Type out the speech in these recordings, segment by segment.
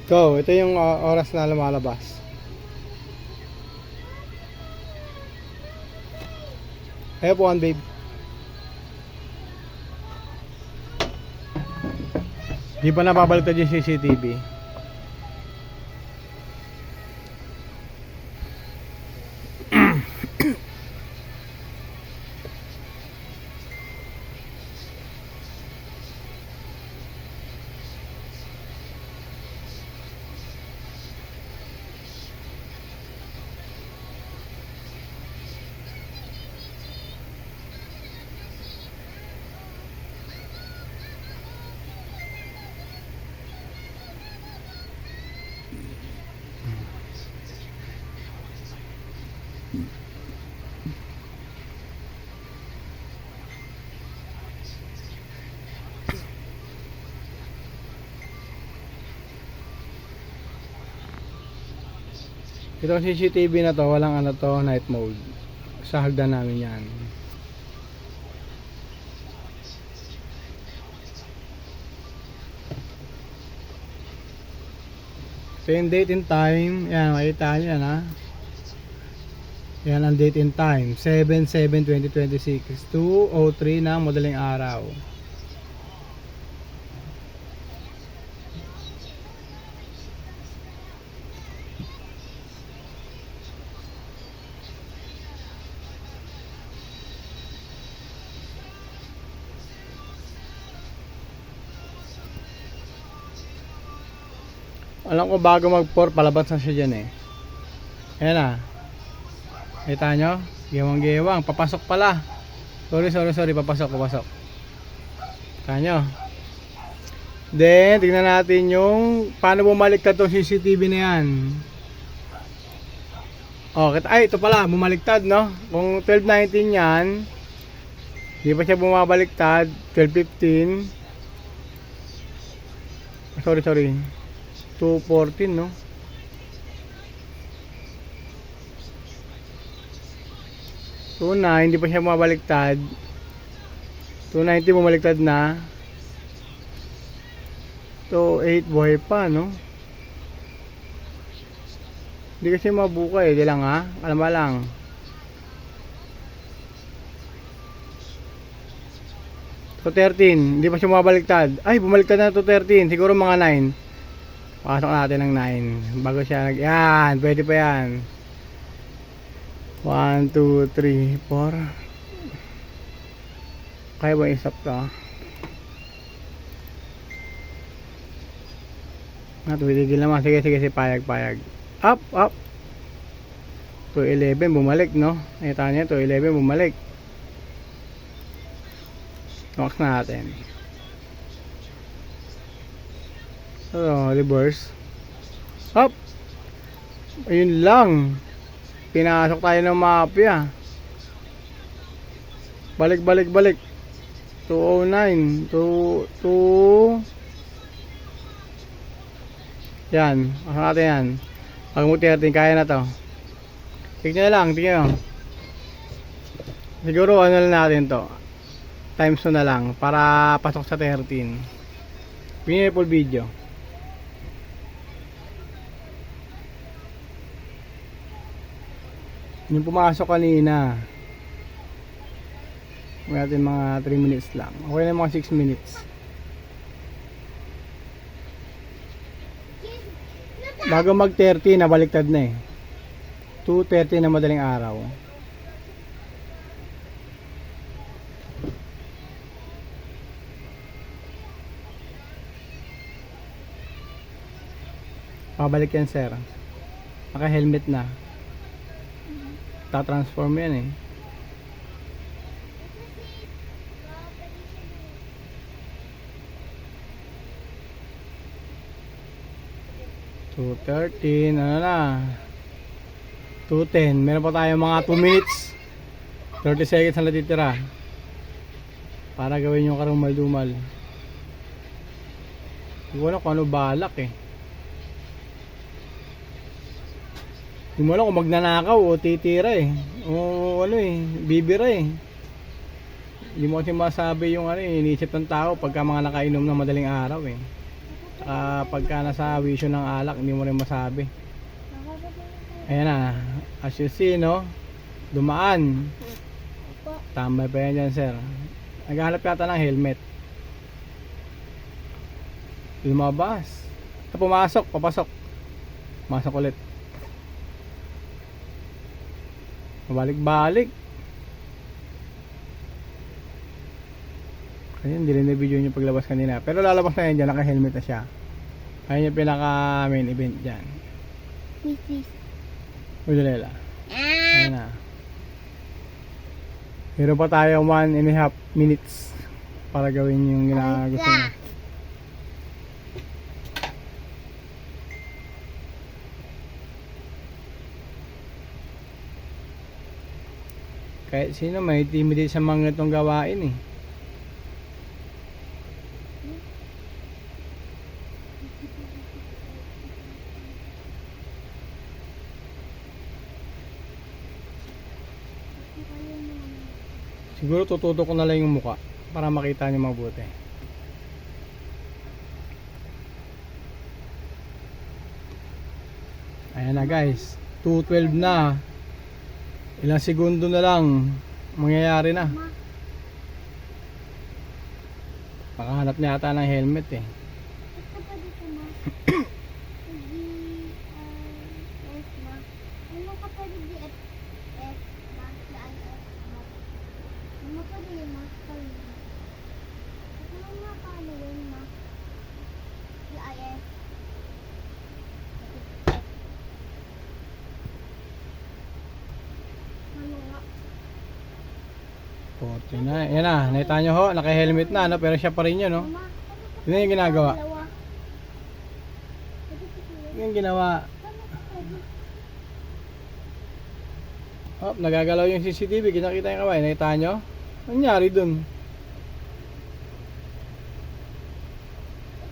Go, ito yung oras na lumalabas. Ayaw po, babe. Di pa napabaliktad yung CCTV. Itong CCTV na to, walang ano to, night mode. Sa hagdan namin yan. So yung date and time, yan, makita nyo yan ha. Yan ang date and time, 7/7/2026, 2:03 ng madaling araw. Alam ko bago mag-4, palabas na siya dyan eh. Ayan na. Kita nyo? Gewang-gewang. Papasok pala. Sorry. Papasok. Kita nyo? Then, tignan natin yung paano bumaliktad tong CCTV na yan. Oh, ay, ito pala. Bumaliktad, no? Kung 12:19 yan, di pa siya bumabaliktad. 12:15. Sorry. 2:14, no? 2:09, hindi pa siya bumabaliktad. 2:90 bumaliktad na. 2:08 buhay pa, no? Hindi kasi mabuka eh, di lang ha. Alam ba lang. So 13, hindi pa siya bumabaliktad. Ay, bumaliktad na 2:13, siguro mga 9. Pasok natin ng 9 bago siya yan, pwede pa yan. 1, 2, 3, 4. Kaya ba i-stop to? Tumitigil naman. Sige, payag. Up 2:11 bumalik, no? Nakita niya, 2:11 bumalik. Max natin. So, reverse. Up. Ayun lang. Pinasok tayo ng mafia. Balik. 2:09. 2. Yan. Pasok natin yan. Pag mo-13, kaya na to. Tignan na lang. Siguro ano lang natin to. Times 2 na lang. Para pasok sa 13. Pinili full video. Yung pumasok kanina, may natin mga 3 minutes lang. Okay na mga 6 minutes. Bago mag 30, nabaliktad na eh. 2:30 na madaling araw. Pabalik yan, sir. Naka-helmet na. Ta-transform yan eh. So 13, ano na? 2:10. Meron pa tayo mga 2 minutes. 30 seconds na natitira. Para gawin yung karumal-dumal. Hindi ko alam kung ano balak eh. Hindi mo alam kung magnanakaw o titira eh. O ano eh, bibira eh. Hindi mo kasi masabi yung ano eh, iniisip ng tao pagka mga nakainom ng madaling araw eh. Pagka nasa wisyo ng alak, hindi mo rin masabi. Ayan na, as you see, no? Dumaan. Opo. Tambay pa yan dyan, sir. Naghahanap yata ng helmet. Lumabas. Pumasok, papasok. Masok ulit. Balik-balik. Ayun, hindi rin na-video yung paglabas kanina. Pero lalabas na yan dyan, naka-helmet na siya. Ayun yung pinaka main event dyan. Please. Ujalela. Ayun na. Meron pa tayo 1.5 minutes para gawin yung gusto niya. Kahit sino may intimidate sa mga itong gawain eh. Siguro tututo ko na lang yung muka para makita niyo mabuti. Ayan na guys, 2:12 na. Ilang segundo na lang mangyayari na. Makahanap niya ata ng helmet eh. Ito pa dito, ma. G-I-S, ma. Ano ka pa rin G-F-S, ma? G-I-S, ma. Ano pa rin, ma? Ano nga paano yun, ma? G-I-S. Ano nga? 40 na. Yan na, nakita nyo ho, naka-helmet na, no? Pero siya pa rin yun, no? Ma, Yun yung ginagawa. dalawa. Yun yung ginawa. Ano ka pwede? Oh, nagagalaw yung CCTV, kinakita yung kamay, nakita nyo? Ano nangyari dun?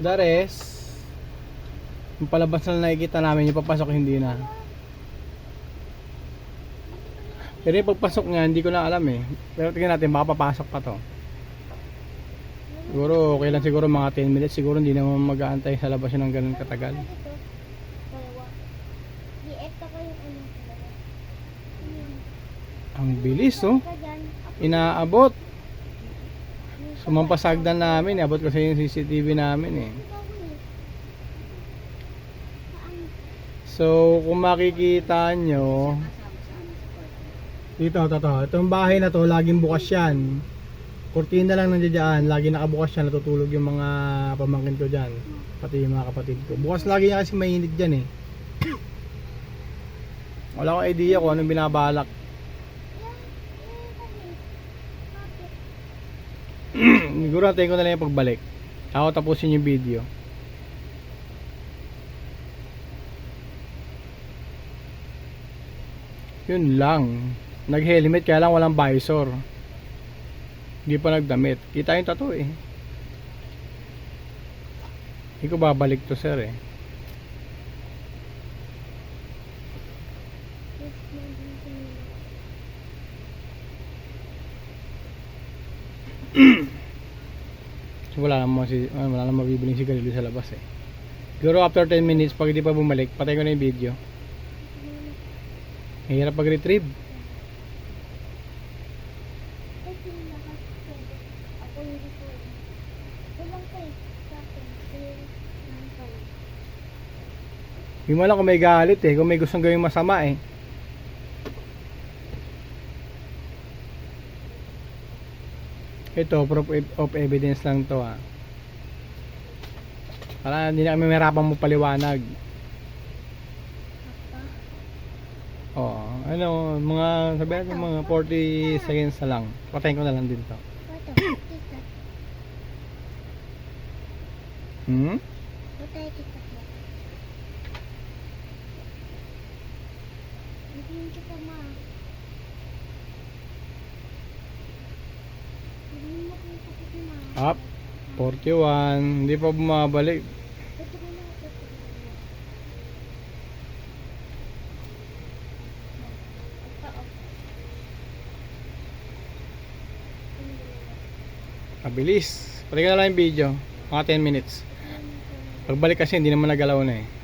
The rest, yung palabas na nakikita namin, yung papasok hindi na. Pero yung pagpasok niya, hindi ko na alam eh. Pero tingnan natin, baka papasok pa to. Siguro, okay lang siguro mga 10 minutes. Siguro hindi naman mag-aantay sa labas yun ng ganun katagal. Dalawa. G-F ka yung ano. Ang bilis oh. Ka dyan. Inaabot. Sumampasagdan namin, abot kasi yung CCTV namin eh. So, kung makikita nyo, dito, itong bahay na to, laging bukas yan. Kurtina lang nandiyan dyan, lagi nakabukas yan, natutulog yung mga pamangkin ko dyan. Pati yung mga kapatid ko. Bukas lagi yan kasi mainit dyan eh. Wala akong idea kung anong binabalak. Siguro natin ko na lang yung pagbalik. Ako tapusin yung video. Yun lang. Nag-helmet kaya lang walang visor. Hindi pa nagdamit. Kita yung tattoo eh. Hindi ko babalik to sir eh. So, wala namang mabibiling sigarilyo sa labas eh. Siguro after 10 minutes pag hindi pa bumalik, patay ko na yung video. Mahirap pag-retrieve. Hindi mo alam kung may galit eh, kung may gustong gawing masama eh. Ito, proof of evidence lang to ah. Para hindi na kami mahirapan mo paliwanag. Oo, ano, mga sabihin ko mga 40 seconds na lang. Patayin ko na lang din to. Hmm? Up, 41, hindi pa bumabalik. Mabilis. Pati ka na lang yung video, mga 10 minutes. Pagbalik kasi hindi naman nagalaw na eh.